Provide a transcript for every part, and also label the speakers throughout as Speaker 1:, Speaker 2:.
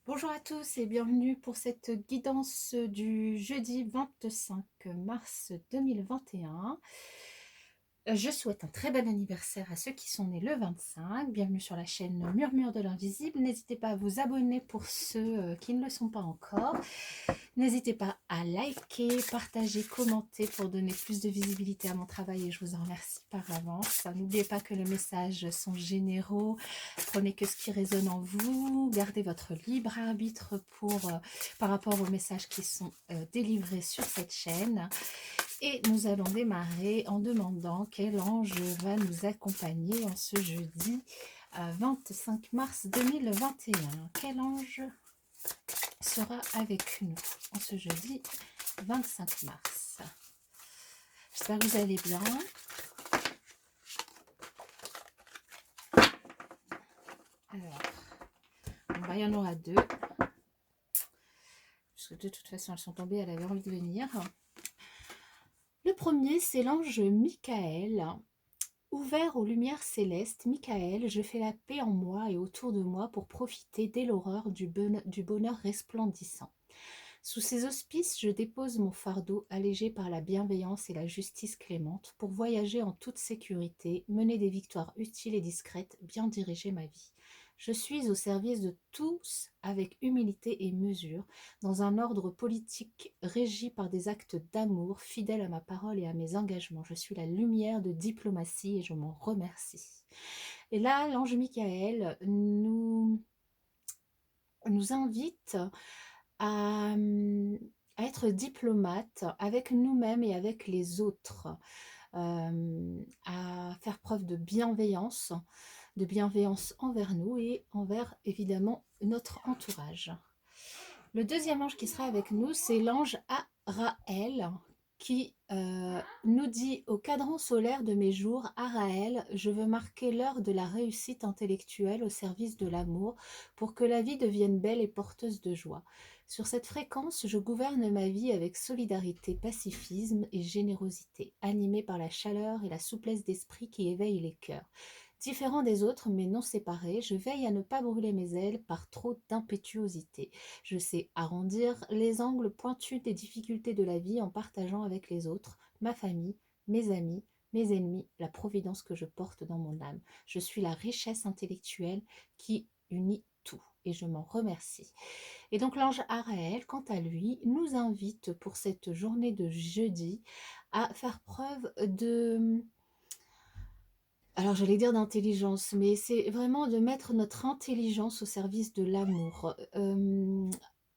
Speaker 1: Bonjour à tous et bienvenue pour cette guidance du jeudi 25 mars 2021. Je souhaite un très bon anniversaire à ceux qui sont nés le 25. Bienvenue sur la chaîne Murmure de l'Invisible. N'hésitez pas à vous abonner pour ceux qui ne le sont pas encore. N'hésitez pas à liker, partager, commenter pour donner plus de visibilité à mon travail et je vous en remercie par avance. N'oubliez pas que les messages sont généraux. Prenez que ce qui résonne en vous. Gardez votre libre arbitre par rapport aux messages qui sont délivrés sur cette chaîne. Et nous allons démarrer en demandant quel ange va nous accompagner en ce jeudi 25 mars 2021. Quel ange sera avec nous en ce jeudi 25 mars? J'espère que vous allez bien. Alors, il y en aura deux. Parce que de toute façon, elles sont tombées, elle avait envie de venir. Le premier, c'est l'ange Michael. Ouvert aux lumières célestes, Michael, je fais la paix en moi et autour de moi pour profiter dès l'aurore du bonheur resplendissant. Sous ces auspices, je dépose mon fardeau allégé par la bienveillance et la justice clémente pour voyager en toute sécurité, mener des victoires utiles et discrètes, bien diriger ma vie. Je suis au service de tous avec humilité et mesure, dans un ordre politique régi par des actes d'amour, fidèle à ma parole et à mes engagements. Je suis la lumière de diplomatie et je m'en remercie. Et là, l'ange Michael nous invite à être diplomate avec nous-mêmes et avec les autres, à faire preuve de bienveillance envers nous et envers évidemment notre entourage. Le deuxième ange qui sera avec nous, c'est l'ange Araël qui nous dit au cadran solaire de mes jours, Araël, je veux marquer l'heure de la réussite intellectuelle au service de l'amour pour que la vie devienne belle et porteuse de joie. Sur cette fréquence, je gouverne ma vie avec solidarité, pacifisme et générosité, animée par la chaleur et la souplesse d'esprit qui éveillent les cœurs. Différent des autres, mais non séparé, je veille à ne pas brûler mes ailes par trop d'impétuosité. Je sais arrondir les angles pointus des difficultés de la vie en partageant avec les autres, ma famille, mes amis, mes ennemis, la providence que je porte dans mon âme. Je suis la richesse intellectuelle qui unit tout et je m'en remercie. Et donc l'ange Araël, quant à lui, nous invite pour cette journée de jeudi à faire preuve de... Alors j'allais dire d'intelligence, mais c'est vraiment de mettre notre intelligence au service de l'amour.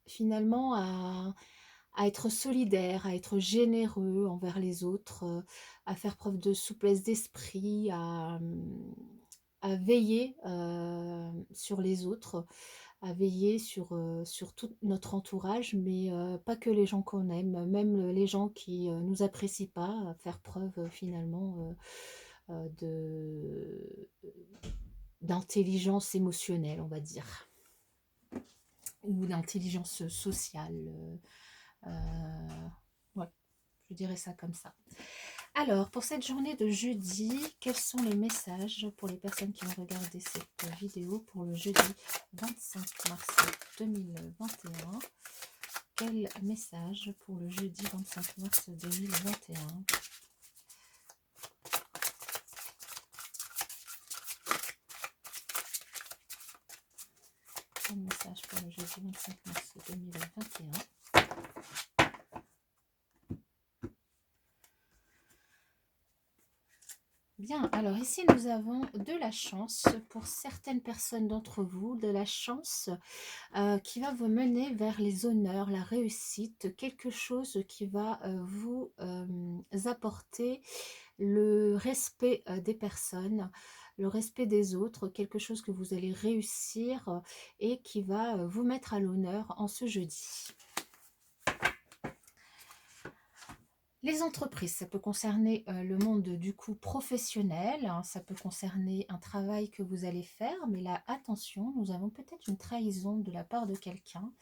Speaker 1: Finalement, à être solidaire, à être généreux envers les autres, à faire preuve de souplesse d'esprit, à veiller sur les autres, à veiller sur tout notre entourage, mais pas que les gens qu'on aime, même les gens qui ne nous apprécient pas, à faire preuve finalement d'intelligence émotionnelle, on va dire, ou d'intelligence sociale. Ouais, je dirais ça comme ça. Alors, pour cette journée de jeudi, quels sont les messages pour les personnes qui vont regarder cette vidéo pour le jeudi 25 mars 2021? Quel message pour le jeudi 25 mars 2021? Quel message pour le jeudi 25 mars 2021? Bien, alors ici nous avons de la chance pour certaines personnes d'entre vous, de la chance qui va vous mener vers les honneurs, la réussite, quelque chose qui va vous apporter le respect des personnes, le respect des autres, quelque chose que vous allez réussir et qui va vous mettre à l'honneur en ce jeudi. Les entreprises, ça peut concerner le monde du coup professionnel, hein, ça peut concerner un travail que vous allez faire, mais là, attention, nous avons peut-être une trahison de la part de quelqu'un.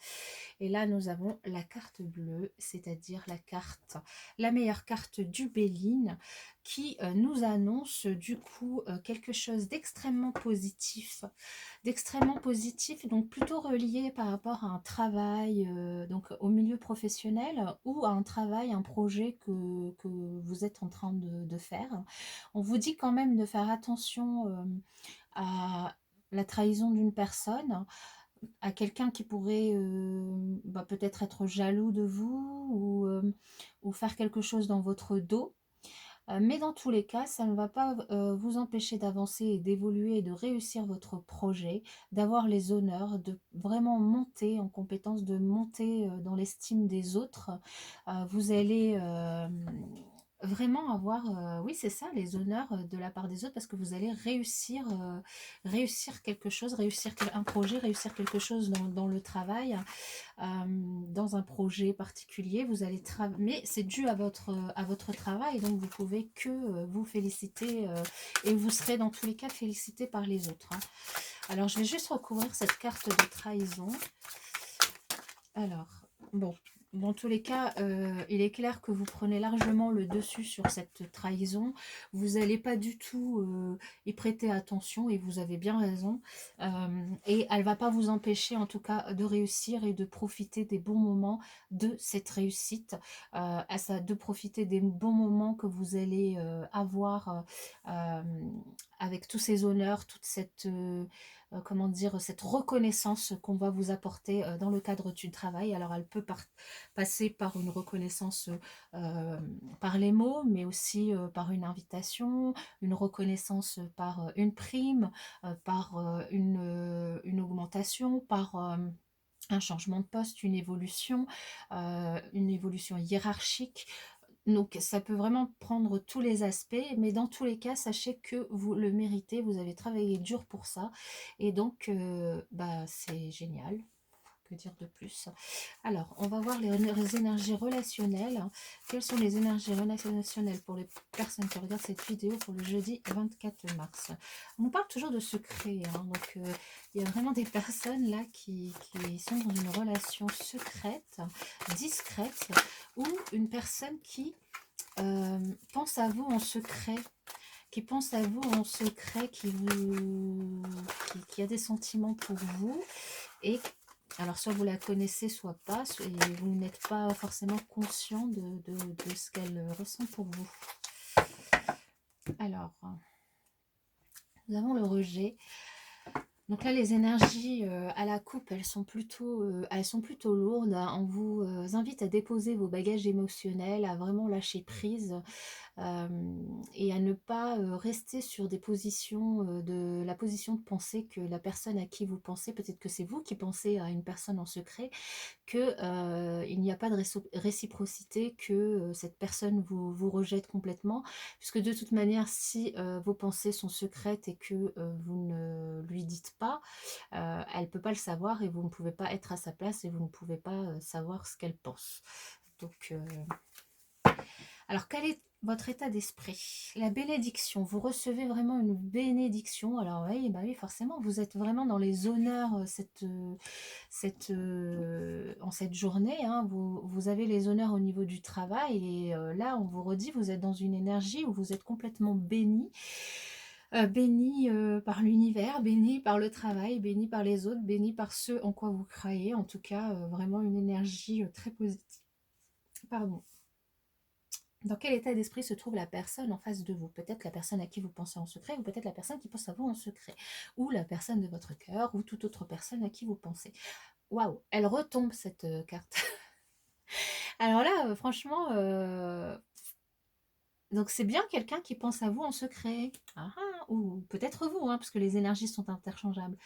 Speaker 1: Et là, nous avons la carte bleue, c'est-à-dire la meilleure carte du Béline, qui nous annonce du coup quelque chose d'extrêmement positif, donc plutôt relié par rapport à un travail, donc au milieu professionnel, ou à un travail, un projet que vous êtes en train de faire. On vous dit quand même de faire attention à la trahison d'une personne, à quelqu'un qui pourrait peut-être être jaloux de vous, ou faire quelque chose dans votre dos. Mais dans tous les cas, ça ne va pas vous empêcher d'avancer et d'évoluer et de réussir votre projet, d'avoir les honneurs, de vraiment monter en compétence, de monter dans l'estime des autres. Vous allez vraiment avoir, oui c'est ça, les honneurs de la part des autres, parce que vous allez réussir quelque chose, réussir un projet, réussir quelque chose dans le travail, dans un projet particulier. Vous allez mais c'est dû à votre travail, donc vous pouvez que vous féliciter, et vous serez dans tous les cas félicité par les autres, hein. Alors je vais juste recouvrir cette carte de trahison. Alors, bon, dans tous les cas, il est clair que vous prenez largement le dessus sur cette trahison. Vous n'allez pas du tout y prêter attention, et vous avez bien raison. Et elle ne va pas vous empêcher, en tout cas, de réussir et de profiter des bons moments de cette réussite. De profiter des bons moments que vous allez avoir avec tous ces honneurs, toute cette... comment dire, cette reconnaissance qu'on va vous apporter dans le cadre du travail. Alors elle peut passer par une reconnaissance par les mots, mais aussi par une invitation, une reconnaissance par une prime, par une augmentation, par un changement de poste, une évolution hiérarchique. Donc ça peut vraiment prendre tous les aspects, mais dans tous les cas, sachez que vous le méritez, vous avez travaillé dur pour ça, et donc c'est génial. Que dire de plus? Alors, on va voir les énergies relationnelles. Quelles sont les énergies relationnelles pour les personnes qui regardent cette vidéo pour le jeudi 24 mars? On nous parle toujours de secret, hein, donc il y a vraiment des personnes là qui sont dans une relation secrète, discrète, ou une personne qui pense à vous en secret, qui a des sentiments pour vous, et alors soit vous la connaissez, soit pas, et vous n'êtes pas forcément conscient de ce qu'elle ressent pour vous. Alors, nous avons le rejet. Donc là, les énergies à la coupe, elles sont plutôt lourdes, hein. On vous invite à déposer vos bagages émotionnels, à vraiment lâcher prise, et à ne pas rester sur des positions, la position de pensée que la personne à qui vous pensez, peut-être que c'est vous qui pensez à une personne en secret, que il n'y a pas de réciprocité, que cette personne vous rejette complètement, puisque de toute manière, si vos pensées sont secrètes et que vous ne lui dites pas, elle ne peut pas le savoir, et vous ne pouvez pas être à sa place, et vous ne pouvez pas savoir ce qu'elle pense. Donc, alors quel est votre état d'esprit? La bénédiction, vous recevez vraiment une bénédiction. Alors oui, bah oui, forcément, vous êtes vraiment dans les honneurs en cette journée, hein. Vous avez les honneurs au niveau du travail, et là, on vous redit, vous êtes dans une énergie où vous êtes complètement béni. Béni par l'univers, béni par le travail, béni par les autres, béni par ceux en quoi vous croyez. En tout cas, vraiment une énergie très positive. Pardon. Dans quel état d'esprit se trouve la personne en face de vous? Peut-être la personne à qui vous pensez en secret, ou peut-être la personne qui pense à vous en secret, ou la personne de votre cœur, ou toute autre personne à qui vous pensez. Waouh, elle retombe cette carte. Alors là, franchement, donc c'est bien quelqu'un qui pense à vous en secret. Ah, ah, ou peut-être vous, hein, parce que les énergies sont interchangeables.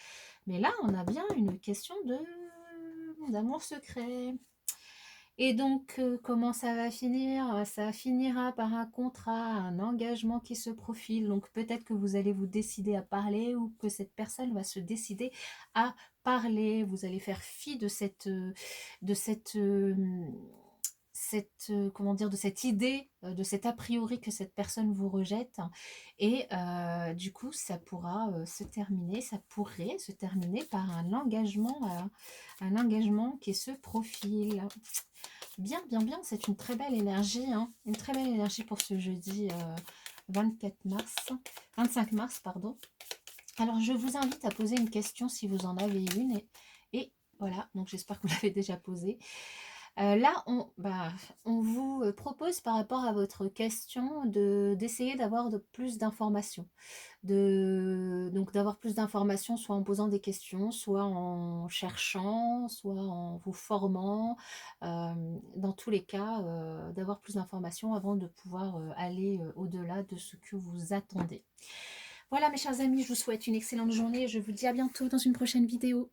Speaker 1: Mais là, on a bien une question d'amour secret. Et donc, comment ça va finir? Ça finira par un contrat, un engagement qui se profile. Donc, peut-être que vous allez vous décider à parler, ou que cette personne va se décider à parler. Vous allez faire fi de cette cette, comment dire, de cette idée, de cet a priori que cette personne vous rejette. Et du coup, ça pourra se terminer, ça pourrait se terminer par un engagement qui se profile. Bien, bien, bien, c'est une très belle énergie, hein, une très belle énergie pour ce jeudi 24 mars, 25 mars, pardon. Alors, je vous invite à poser une question si vous en avez une. Et voilà, donc j'espère que vous l'avez déjà posée. Là, on vous propose par rapport à votre question d'essayer d'avoir plus d'informations. Donc d'avoir plus d'informations, soit en posant des questions, soit en cherchant, soit en vous formant. Dans tous les cas, d'avoir plus d'informations avant de pouvoir aller au-delà de ce que vous attendez. Voilà mes chers amis, je vous souhaite une excellente journée et je vous dis à bientôt dans une prochaine vidéo.